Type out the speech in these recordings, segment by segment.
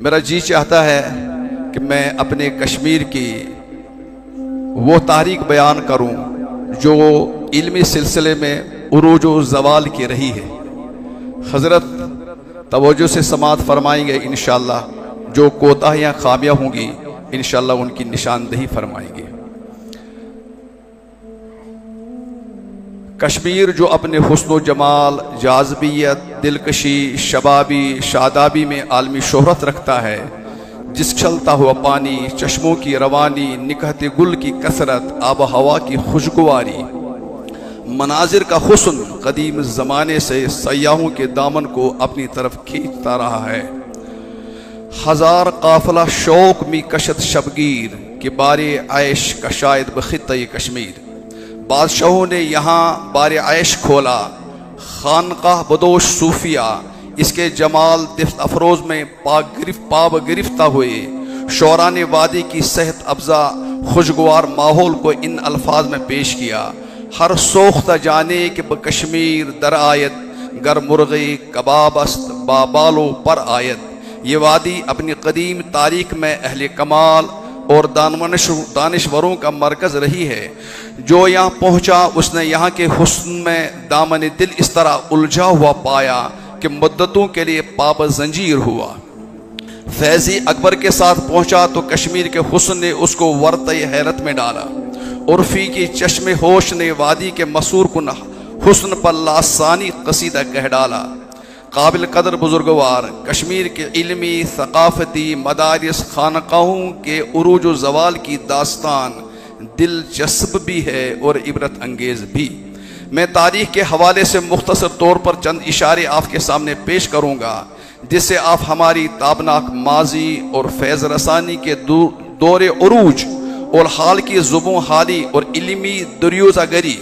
मेरा जी चाहता है कि मैं अपने कश्मीर की वो तारीख बयान करूं जो इल्मी सिलसिले में उरूज व ज़वाल की रही है। हज़रत तवज्जो से समात फरमाएंगे इंशाअल्लाह। जो कोताहियाँ खामियाँ होंगी इंशाअल्लाह उनकी निशानदेही फरमाएंगे। कश्मीर जो अपने हुस्न व जमाल, जाज़बियत, दिलकशी, शबाबी, शादाबी में आलमी शोहरत रखता है, जिस चलता हुआ पानी, चश्मों की रवानी, निकहते गुल की कसरत, आब हवा की खुशगवारी, मनाजिर का हुस्न कदीम ज़माने से सयाहों के दामन को अपनी तरफ खींचता रहा है। हजार काफिला शौक में कशत शबगीर के बारे आयश का शायद बखित्ते कश्मीर। बादशाहों ने यहाँ बारे आयश खोला, खानकाह बदोश सूफिया, इसके जमाल दिफ्त अफरोज में पाब गिरफ्ता हुए। शोरा ने वादी की सेहत अफजा खुशगवार माहौल को इन अल्फाज में पेश किया। हर सोख्ता जाने कि कश्मीर दर आयत, गर मुर्गे कबाबस्त बाबालो पर आयत। ये वादी अपनी कदीम तारीख में अहले कमाल और दानिशवरों का मरकज़ रही है। जो यहाँ पहुँचा उसने यहाँ के हुस्न में दामन दिल इस तरह उलझा हुआ पाया कि मुद्दतों के लिए पाब जंजीर हुआ। फैज़ी अकबर के साथ पहुँचा तो कश्मीर के हुस्न ने उसको वर्त हैरत में डाला। उर्फी की चश्मे होश ने वादी के मसूर कुन हुस्न पर लासानी कसीदा कह डाला। काबिल कदर बुजुर्गवार कश्मीर के इल्मी, सकाफती, मदारिस, खानकाहों के उरूज व ज़वाल की दास्तान दिलचस्प भी है और इबरत अंगेज़ भी। मैं तारीख़ के हवाले से मुख्तसर तौर पर चंद इशारे आपके सामने पेश करूँगा, जिससे आप हमारी ताबनाक माजी और फैज़ रसानी के दौरे उरूज और हाल की ज़ुबों हाली और इल्मी दुरियोज़ागरी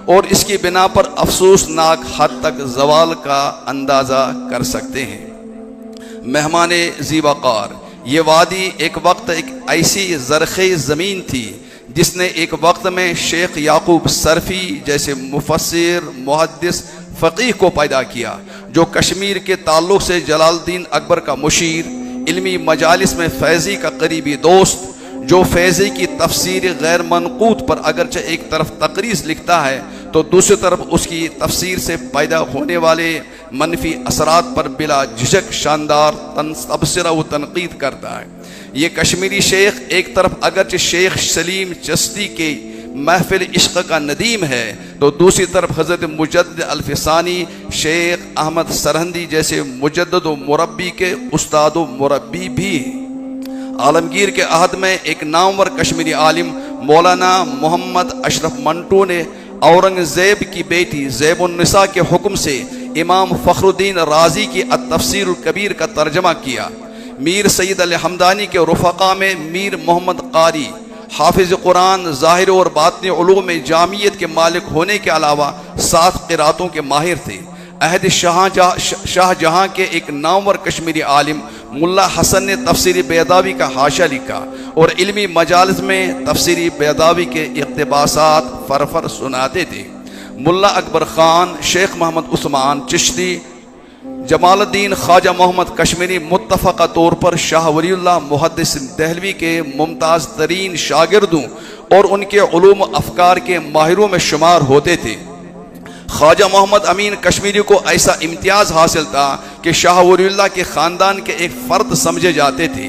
और इसकी बिना पर अफसोसनाक हद तक ज़वाल का अंदाज़ा कर सकते हैं। मेहमाने ज़ीवाकार, ये वादी एक वक्त एक ऐसी ज़रख़े ज़मीन थी जिसने एक वक्त में शेख याकूब सरफ़ी जैसे मुफस्सिर, मुहद्दिस, फ़क़ीह को पैदा किया, जो कश्मीर के ताल्लुक़ से जलालुद्दीन अकबर का मुशीर, इल्मी मजालिस में फैज़ी का करीबी दोस्त, जो फैज़ी की तफसीर गैर मनक़ूद पर अगरचे एक तरफ तकरीज़ लिखता है तो दूसरी तरफ उसकी तफसीर से पैदा होने वाले मनफी असरात पर बिला झिझक शानदार तबसरा व तनकीद करता है। ये कश्मीरी शेख एक तरफ अगरचे शेख सलीम चिश्ती के महफिल इश्क़ का नदीम है तो दूसरी तरफ हज़रत मुजद्दिद अल्फ़सानी, शेख अहमद सरहंदी जैसे मुजद्दिद व मुरब्बी के उस्ताद व मुरब्बी भी। आलमगीर के अहद में एक नामवर कश्मीरी आलिम मौलाना मोहम्मद अशरफ मंटू ने औरंगज़ेब की बेटी ज़ैबुन्निसा के हुक्म से इमाम फ़खरुद्दीन राज़ी की अत-तफ़सीरुल कबीर का तर्जमा किया। मीर सैयद अली हमदानी के रुफ़क़ा में मीर मोहम्मद क़ारी हाफिज़ कुरान, ज़ाहिर और बातिनी उलूम में जामियत के मालिक होने के अलावा 7 क़िरातों के माहिर थे। अहद शाहजहाँ के एक नामवर कश्मीरी आलिम मुल्ला हसन ने तफसीरी बेदावी का हाशा लिखा और इल्मी मजालिस में तफसीरी बेदावी के इक़्तिबासात फरफर सुनाते थे। मुल्ला अकबर ख़ान, शेख मोहम्मद उस्मान चिश्ती, जमालुद्दीन ख्वाजा मोहम्मद कश्मीरी मुत्तफ़क़ा तौर पर शाह वलीउल्लाह मुहद्दिस दहलवी के मुमताज़ तरीन शागिर्दों और उनके उलूम अफ़कार के माहिरों में शुमार होते थे। ख्वाजा मोहम्मद अमीन कश्मीरी को ऐसा इम्तियाज़ हासिल था कि शाह वलीउल्लाह के ख़ानदान के एक फ़र्द समझे जाते थे।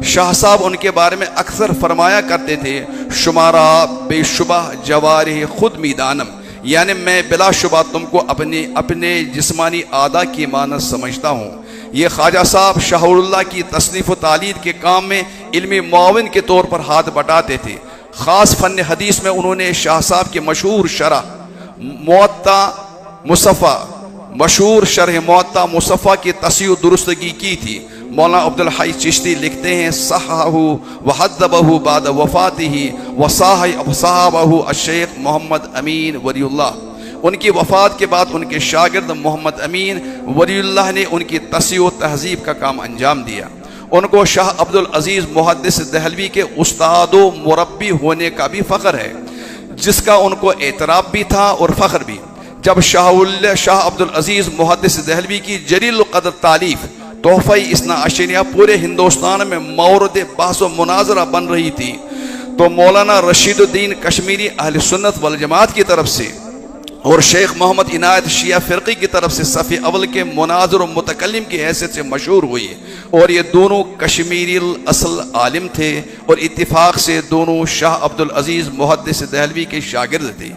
शाह साहब उनके बारे में अक्सर फरमाया करते थे, शुमारा बेशुबा जवारिह खुद मीदानम, यानी मैं बिलाशुबा तुमको अपने जिस्मानी आदा की मानत समझता हूँ। ये ख्वाजा साहब शाह वलीउल्लाह की तसनीफ़ व तालीद के काम में इल्मी मुआविन के तौर पर हाथ बटाते थे। ख़ास फ़न हदीस में उन्होंने शाह साहब की मशहूर शरह मशहूर शरह मुअत्ता मुसफ़ा की तस्हीह दुरुस्तगी की थी। मौलाना अब्दुल हई चिश्ती लिखते हैं, सहाहु वहद्दबहु बाद वफ़ातिही वसाहबहु अशेख मोहम्मद अमीन वलीउल्लाह। उनकी वफ़ात के बाद उनके शागिर्द मोहम्मद अमीन वलीउल्लाह ने उनकी तस्हीह व तहज़ीब का काम अंजाम दिया। उनको शाह अब्दुल अज़ीज़ मुहद्दिस दहलवी के उस्ताद व मुरब्बी होने का भी फ़ख्र है, जिसका उनको एतराफ़ भी था और फ़ख्र भी। जब शाह अब्दुल अज़ीज़ मुहद्दिस दहलवी की जलील क़द्र तारीफ़ तोहफ़ा इस्ना अशरिया पूरे हिंदुस्तान में मौरद बहस व मुनाजरा बन रही थी, तो मौलाना रशीदुद्दीन कश्मीरी अहले सुन्नत वल जमात की तरफ से और शेख मोहम्मद इनायत शिया फ़िरक़ी की तरफ से सफ़ी अव्वल के मुनाज़िर और मुतकल्लिम की हैसियत से मशहूर हुई। और ये दोनों कश्मीरी असल आलिम थे और इत्तिफ़ाक़ से दोनों शाह अब्दुल अज़ीज़ मुहद्दिस दहलवी के शागिर्द थे।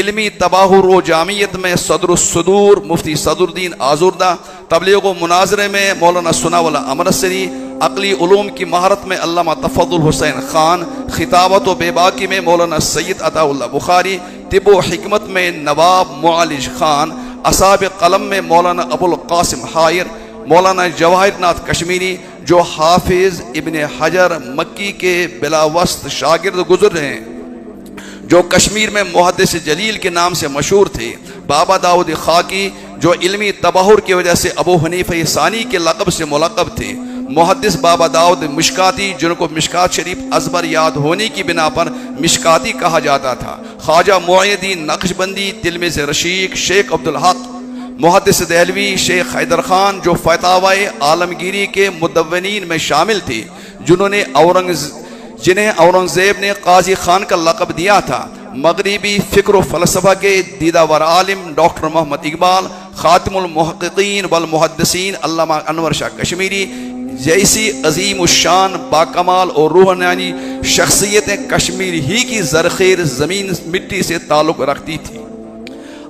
इल्मी तबाहुर व जामियत में सदरुस्सदूर मुफ्ती सदरुद्दीन आज़ुर्दा, तबलीग व मुनाज़रे में मौलाना सुनावला अमृतसरी, अक़ली उलूम की महारत में अल्लामा तफ़द्दुल हुसैन ख़ान, खिताबत व बेबाकी में मौलाना सैयद अताउल्लाह बुखारी, तिब व हिकमत में नवाब मुआलिज ख़ान, असाब कलम में मौलाना अबुल क़ासिम हायर, मौलाना जवाहिर नाथ कश्मीरी जो हाफिज़ इब्ने हजर मक्की के बिलावस्त शागिर्द गुज़र रहे हैं, जो कश्मीर में मुहद्दिस जलील के नाम से मशहूर थे, बाबा दाऊद खाकी जो इल्मी तबाहुर की वजह से अबू हनीफ़ा सानी के लक़ब से मुलक़ब थे, मुहद्दिस बाबा दाऊद मिशकाती जिनको मिशकात शरीफ अज़बर याद होने की बिना पर मिशकाती कहा जाता था, ख्वाजा मुईनुद्दीन नक्शबंदी, तिलमिज़ रशीक शेख अब्दुल हक, मुहद्दिस दहलवी शेख हैदर खान जो फ़तावाए आलमगीरी के मुदव्विनीन में शामिल थे, जिन्हें औरंगज़ेब ने काजी खान का लक़ब दिया था, मगरिबी फ़िक्र व फ़लसफ़ा के दीदावर आलिम डॉक्टर मोहम्मद इकबाल, ख़ातिमुल मुहक़्क़ीक़ीन वल मुहद्दिसीन अल्लामा अनवर शाह कश्मीरी जैसी अज़ीम उश्शान बाकमाल और रूहानी शख्सियतें कश्मीर ही की ज़रख़ेर ज़मीन मिट्टी से ताल्लुक़ रखती थी।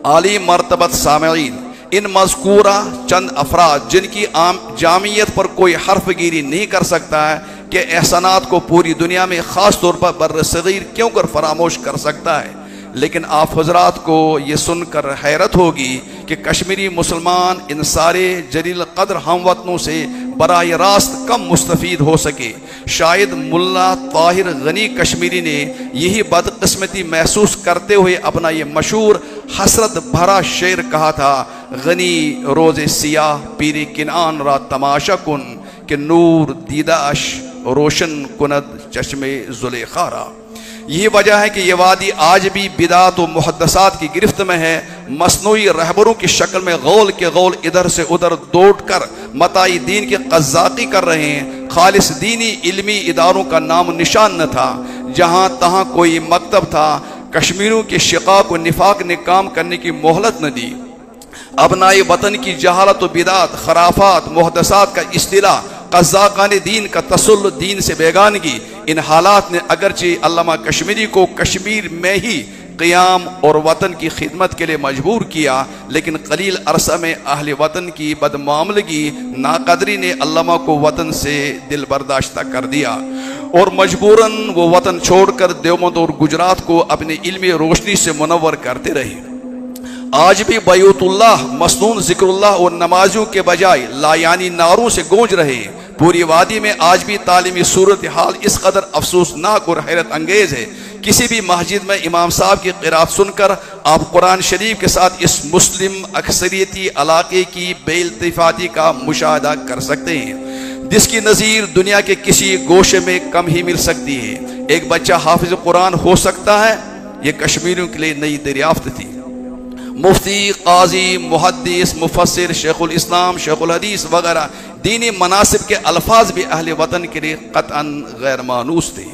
आली मरतबत सामईन, इन मज़कूरा चंद अफराद जिनकी आम जामियत पर कोई हर्फ गिरी नहीं कर सकता है कि एहसानात को पूरी दुनिया में ख़ास तौर पर बर्र सग़ीर क्यों कर फरामोश कर सकता है, लेकिन आप हज़रात को ये सुनकर हैरत होगी कि कश्मीरी मुसलमान इन सारे जलील क़द्र हमवतनों से बराह रास्त कम मुस्तफ़ीद हो सके। शायद मुल्ला ताहिर गनी कश्मीरी ने यही बदकिस्मती महसूस करते हुए अपना ये मशहूर हसरत भरा शेर कहा था, गनी रोज़े सियाह पीरी किनान रा तमाशा कुन के नूर दीदाश रोशन कुनद चश्मे ज़ुलेखारा। यही वजह है कि ये वादी आज भी बिदात व मुहद्दसात की गिरफ्त में है। मसनूई रहबरों की शक्ल में गौल के गौल इधर से उधर दौड़ कर मताई दीन की कज़्ज़ाक़ी कर रहे हैं। खालिस दीनी इल्मी इदारों का नाम निशान न था, जहाँ तहाँ कोई मकतब था। कश्मीरियों के शिक़ाक़ व निफाक़ ने काम करने की मोहलत न दी। अबनाए वतन की जहालत व बिदात, खराफात, मुहद्दसात का इस्तिला, क़ज़्ज़ाक़ाने दीन का तसल्लुत, दीन से बेगानगी, इन हालात ने अगरचे अल्लामा कश्मीरी को कश्मीर में ही क़ियाम और वतन की खिदमत के लिए मजबूर किया, लेकिन कलील अरसा में अहले वतन की बदमामलगी नाकदरी ने अल्लामा को वतन से दिल बर्दाश्ता कर दिया और मजबूरन वो वतन छोड़कर देवबंद और गुजरात को अपनी इल्मी रोशनी से मुनव्वर करते रहे। आज भी बैतुल्लाह मसनून ज़िक्रुल्लाह और नमाजों के बजाय लायानी नारों से गूंज रहे। पूरी वादी में आज भी तालीमी सूरत हाल इस कदर अफसोसनाक और हैरत अंगेज़ है। किसी भी मस्जिद में इमाम साहब की क़िरात सुनकर आप कुरान शरीफ के साथ इस मुस्लिम अक्सरियती इलाके की बेइल्तिफ़ाती का मुशाहदा कर सकते हैं, जिसकी नज़ीर दुनिया के किसी गोशे में कम ही मिल सकती है। एक बच्चा हाफिज़ कुरान हो सकता है, ये कश्मीरियों के लिए नई दरियाफ्त थी। मुफ्ती, काजी, मुहद्दिस, मुफस्सिर, शेखुल इस्लाम, शेखुल हदीस वगैरह दीनी मनासिब के अल्फाज भी अहले वतन के लिए क़तअन गैर मानूस थे।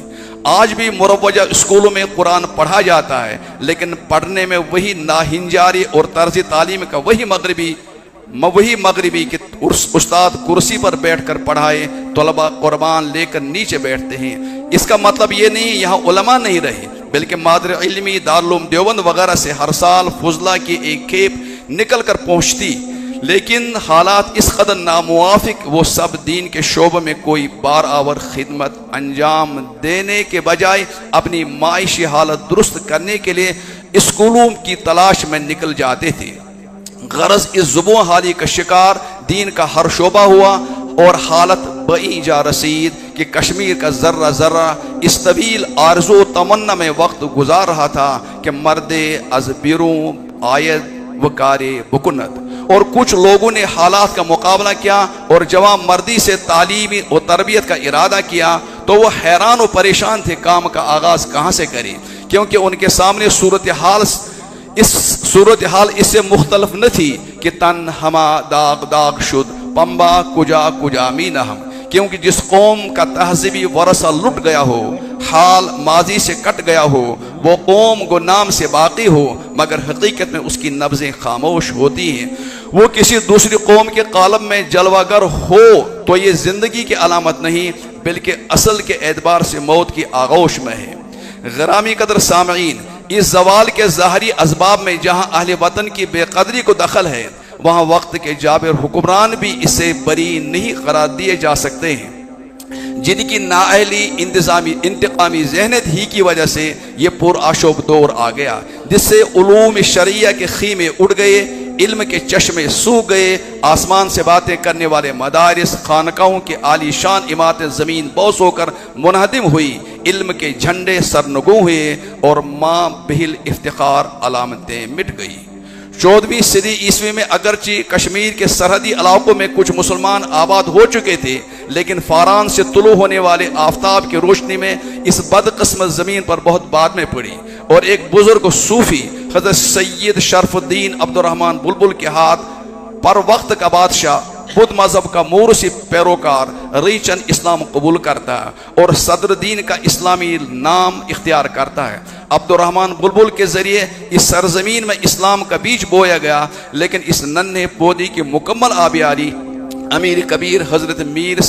आज भी मुरव्वजा स्कूलों में कुरान पढ़ा जाता है, लेकिन पढ़ने में वही नाहिंजारी और तर्ज तालीम का वही मगरिबी के उस्ताद कुर्सी पर बैठकर पढ़ाए, तलबा कुर्बान लेकर नीचे बैठते हैं। इसका मतलब ये नहीं यहाँ उलमा नहीं रहे, बल्कि मादर इल्मी दारुल देवबंद वगैरह से हर साल फुजला की एक खेप निकल कर पहुँचती, लेकिन हालात इस कदर नामुवाफिक वो सब दीन के शोबे में कोई बार आवर खिदमत अंजाम देने के बजाय अपनी माइशी हालत दुरुस्त करने के लिए स्कूलों की तलाश में निकल जाते थे। गरज इस जुबों हाली का शिकार दीन का हर शोबा हुआ और हालत बई जा रसीद कि कश्मीर का ज़र्रा ज़र्रा इस तवील आरज़ो तमन्ना में वक्त गुजार रहा था कि मर्दे अज़बिरों आयत वकारे बुकुनत। और कुछ लोगों ने हालात का मुकाबला किया और जवान मर्दी से तालीमी और तरबियत का इरादा किया, तो वह हैरान और परेशान थे काम का आगाज़ कहाँ से करें, क्योंकि उनके सामने सूरत हाल इससे मुख्तलफ न थी कि तन हमा दाग दाग शुद पंबा कुजा कुजामी न हम, क्योंकि जिस कौम का तहजीबी वरसा लुट गया हो, हाल माजी से कट गया हो, वो कौम गो नाम से बाकी हो मगर हकीकत में उसकी नब्ज़ें खामोश होती हैं। वो किसी दूसरी कौम के कालब में जलवागर हो तो ये ज़िंदगी की अलामत नहीं बल्कि असल के एतबार से मौत की आगोश में है। ग़रामी कदर सामईन, इस जवाल के ज़ाहरी असबाब में जहाँ अहले वतन की बेकदरी को दखल है, वहाँ वक्त के जाबिर हुक्मरान भी इससे बरी नहीं करार दिए जा सकते हैं, जिनकी नाअहली इंतकामी जहनत ही की वजह से ये पुरआशोब दौर आ गया, जिससे उलूम शरिया के खीमे उड़ गए, इल्म के चश्मे सूख गए, आसमान से बातें करने वाले मदारिस खानकाहों के आलीशान इमारतें ज़मीन बोस होकर मुनहदिम हुई, इल्म के झंडे सरनगू हुए और माँ बिहिल इफ्तिखार अलामतें मिट गई। 14वीं सदी ईस्वी में अगरचे कश्मीर के सरहदी इलाकों में कुछ मुसलमान आबाद हो चुके थे, लेकिन फारान से तुलू होने वाले आफ्ताब की रोशनी में इस बदकिस्मत ज़मीन पर बहुत बाद में पड़ी और एक बुजुर्ग सूफी हज़रत सैयद शरफुद्दीन अब्दुर्रहमान बुलबुल के हाथ पर वक्त का बादशाह बुद्ध मजहब का मोरसी पैरोकार रीचन इस्लाम कबूल करता है और सदरुद्दीन का इस्लामी नाम इख्तियार करता है। अब्दुर्रहमान बुलबुल के जरिए इस सरजमीन में इस्लाम का बीज बोया गया, लेकिन इस नन्हे पौधे की मुकम्मल आबियारी अमीर कबीर हजरत मीर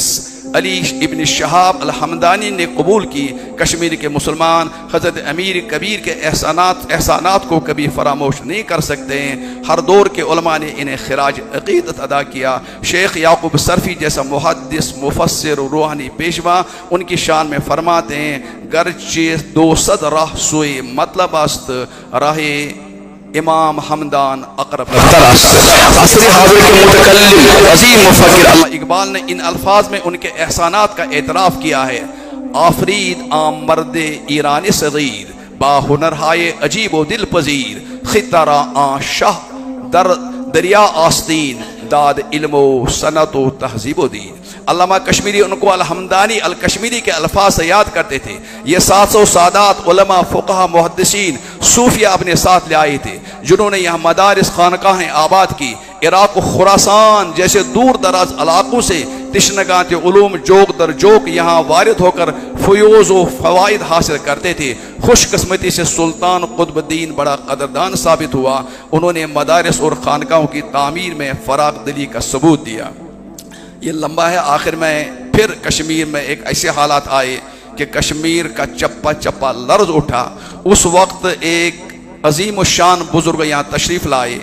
अली इब्न शहाब अल-हमदानी ने कबूल की। कश्मीर के मुसलमान हजरत अमीर कबीर के एहसानात को कभी फरामोश नहीं कर सकते हैं। हर दौर के उलमा ने इन्हें खिराज अकीदत अदा किया। शेख याकूब सरफी जैसा मुहद्दिस मुफस्सिर रूहानी पेशवा उनकी शान में फरमाते हैं, गर्चे दो सद राह सोए मतलब अस्त राहे इमाम हमदान अकरब। इकबाल ने इन अल्फाज में उनके एहसानात का एतराफ़ किया है। आफरीद आम मर्द ईरान सगीर बाहुनर हाय अजीब व दिल पजीर खितारा आ शाह दर दरिया आस्तीन दाद इल्मो सनतो तहजीब दीन। अल्लामा कश्मीरी उनको अल-हमदानी अल-कश्मीरी के अल्फाज से याद करते थे। ये 700 सादात उलमा फुक़हा मुहद्दिसीन सूफिया अपने साथ ले आए थे, जिन्होंने यहाँ मदारिस खानकाहें आबाद की। इराक व खुरासान जैसे दूर दराज इलाकों से तिश्नगात उलूम जोक दर जोक यहाँ वारिद होकर फ़यूज़ व फ़वाइद हासिल करते थे। खुशकिस्मती से सुल्तान कुतुबुद्दीन बड़ा कदरदान साबित हुआ। उन्होंने मदारिस और खानकाहों की तामीर में फ़राग़ दिली का सबूत दिया। ये लंबा है। आखिर में फिर कश्मीर में एक ऐसे हालात आए कि कश्मीर का चप्पा चप्पा लर्ज उठा। उस वक्त एक अजीम शान बुजुर्ग यहाँ तशरीफ़ लाए,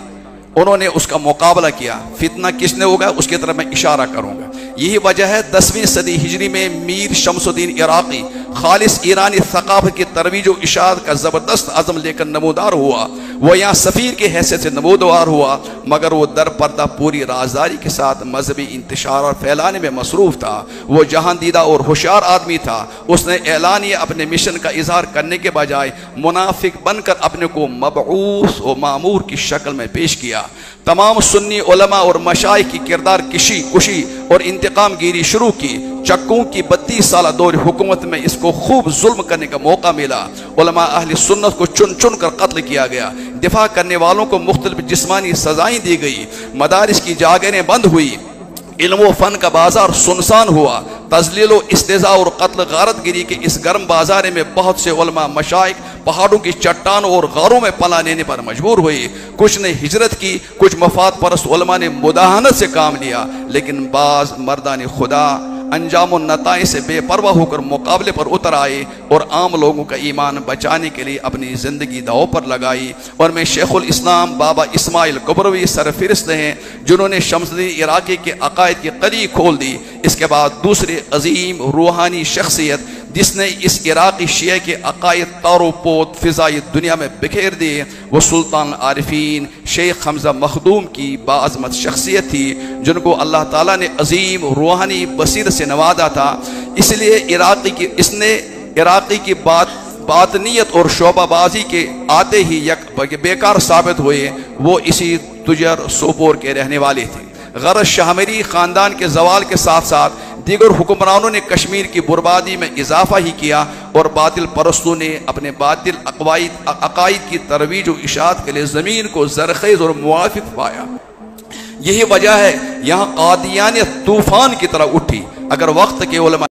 उन्होंने उसका मुकाबला किया। फितना किसने होगा उसकी तरफ मैं इशारा करूँगा। यही वजह है 10वीं सदी हिजरी में मीर शमसुद्दीन इराक़ी खालिस ईरानी सकाफ़त की तरवीज व इशाअत का ज़बरदस्त अज़म लेकर नमूदार हुआ। वह यहाँ सफ़ीर की हैसियत से नमूदार हुआ, मगर वो दर पर्दा पूरी राजदारी के साथ मजहबी इंतशार और फैलाने में मसरूफ़ था। वो जहां दीदा और होशियार आदमी था। उसने एलानिया अपने मिशन का इजहार करने के बजाय मुनाफिक बनकर अपने को मबऊस व मामूर की शक्ल में पेश किया। तमाम सुन्नी उलमा और मशाइख की किरदार कुशी और इंतकाम गिरी शुरू की। चक्कू की 32 साल दौर हुकूमत में इसको खूब जुल्म करने का मौका मिला। उलमा अहले सुन्नत को चुन चुन कर कत्ल किया गया। दिफा करने वालों को मुख्तलिफ जिस्मानी सजाएं दी गई। मदारिस की जागरें बंद हुई। इल्म व फ़न का बाजार सुनसान हुआ। तज़लील व इस्तेज़ा और कत्ल गारतगिरी के इस गर्म बाजारे में बहुत से उलमा मशाइख पहाड़ों की चट्टानों और गारों में पला लेने पर मजबूर हुए। कुछ ने हिजरत की, कुछ मफाद परस्त उलमा ने मुदाहनत से काम लिया, लेकिन बाज़ मर्दान खुदा अंजाम नताए से बेपरवाह होकर मुकाबले पर उतर आए और आम लोगों का ईमान बचाने के लिए अपनी ज़िंदगी दाव पर लगाई। और मैं शेखुल इस्लाम बाबा इस्माइल कुबरवी सरफिरिस्त हैं, जिन्होंने शमसुद्दीन इराक़ी के अकायद की कली खोल दी। इसके बाद दूसरे अजीम रूहानी शख्सियत जिसने इस इराक़ी शिया के अकायद तारो पोत फ़िज़ाई दुनिया में बिखेर दिए, वो सुल्तान आरिफीन शेख हमज़ा मखदूम की बाअज़मत शख्सियत थी, जिनको अल्लाह ताला ने अजीम रूहानी बसीरत से नवाजा था। इसलिए इसने इराक़ी की बातनियत और शोबाबाजी के आते ही यक बेकार साबित हुए। वो इसी तुजर सोपोर के रहने वाले थे। गरज शाहमरी ख़ानदान के जवाल के साथ साथ दीगर हुक्मरानों ने कश्मीर की बर्बादी में इजाफा ही किया और बातिल परस्तों ने अपने बातिल अकायद की तरवीज व इशाअत के लिए ज़मीन को ज़रख़ेज़ और मुवाफ़िक़ पाया। यही वजह है यहाँ कादियानियत तूफान की तरह उठी। अगर वक्त के उलमा